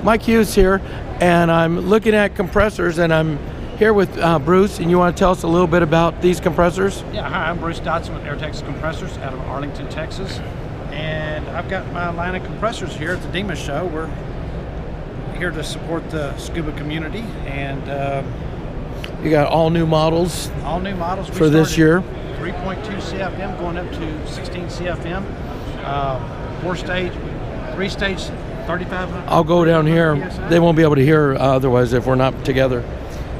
Mike Hughes here, and I'm looking at compressors, and I'm here with Bruce, and you want to tell us a little bit about these compressors? Yeah, hi, I'm Bruce Dodson with Airetex Compressors out of Arlington, Texas. And I've got my line of compressors here at the DEMA show. We're here to support the scuba community, and you got all new models. All new models for this year. 3.2 CFM going up to 16 CFM. 4-stage, 3-stage, 3,500. I'll go down here. PSI. They won't be able to hear otherwise if we're not together.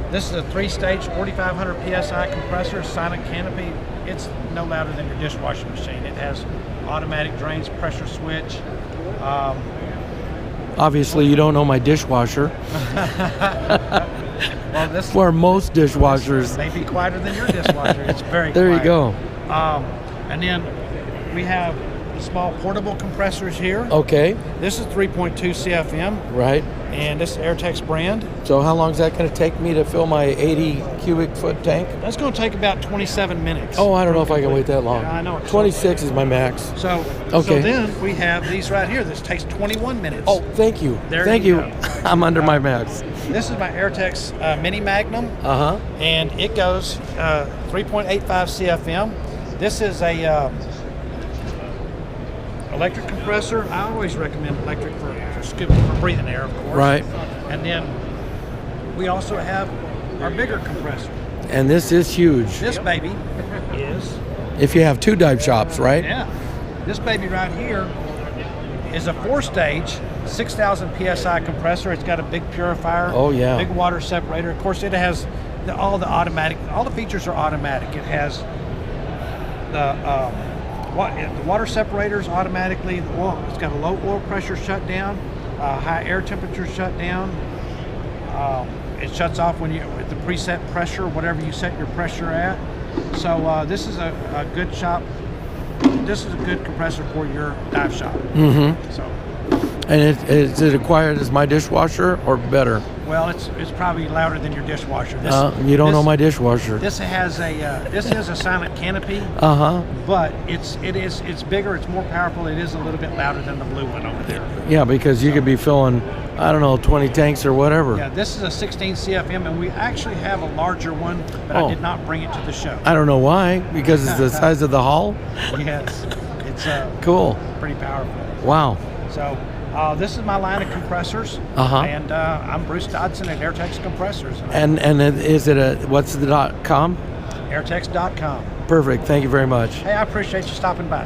This is a 3-stage, 4,500 PSI compressor, silent canopy. It's no louder than your dishwasher machine. It has automatic drains, pressure switch. Obviously, you don't know my dishwasher. Well, this for most dishwashers, may be quieter than your dishwasher. It's very there quiet. You go. And then we have small portable compressors here. Okay. This is 3.2 CFM. Right. And this is Airetex brand. So how long is that going to take me to fill my 80 cubic foot tank? That's going to take about 27 minutes. Oh, I don't know if I can wait that long. Yeah, I know. 26 is my max. So then we have these right here. This takes 21 minutes. Oh, thank you. Thank you. I'm under my max. This is my Airetex Mini Magnum. And it goes 3.85 CFM. This is a electric compressor. I always recommend electric for breathing air, of course. Right. And then we also have our bigger compressor. And this is huge. This baby is... If you have 2 dive shops, right? Yeah. This baby right here is a 4-stage, 6,000 PSI compressor. It's got a big purifier. Oh, yeah. Big water separator. Of course, it has all the features are automatic. It has the water separators automatically. It's got a low oil pressure shutdown, high air temperature shutdown. It shuts off when at the preset pressure, whatever you set your pressure at. So this is a good shop. This is a good compressor for your dive shop. So. And is it acquired as my dishwasher or better? Well, it's probably louder than your dishwasher. You don't know my dishwasher. This has a this is a silent canopy. But it's bigger. It's more powerful. It is a little bit louder than the blue one over there. Yeah, because you could be filling, I don't know, 20 tanks or whatever. Yeah, this is a 16 CFM, and we actually have a larger one, but I did not bring it to the show. I don't know why. Because it's the size of the hull. Yes, it's cool. Pretty powerful. Wow. So. This is my line of compressors, and I'm Bruce Dodson at Airetex Compressors. And is it what's the .com? Airetex.com. Perfect. Thank you very much. Hey, I appreciate you stopping by.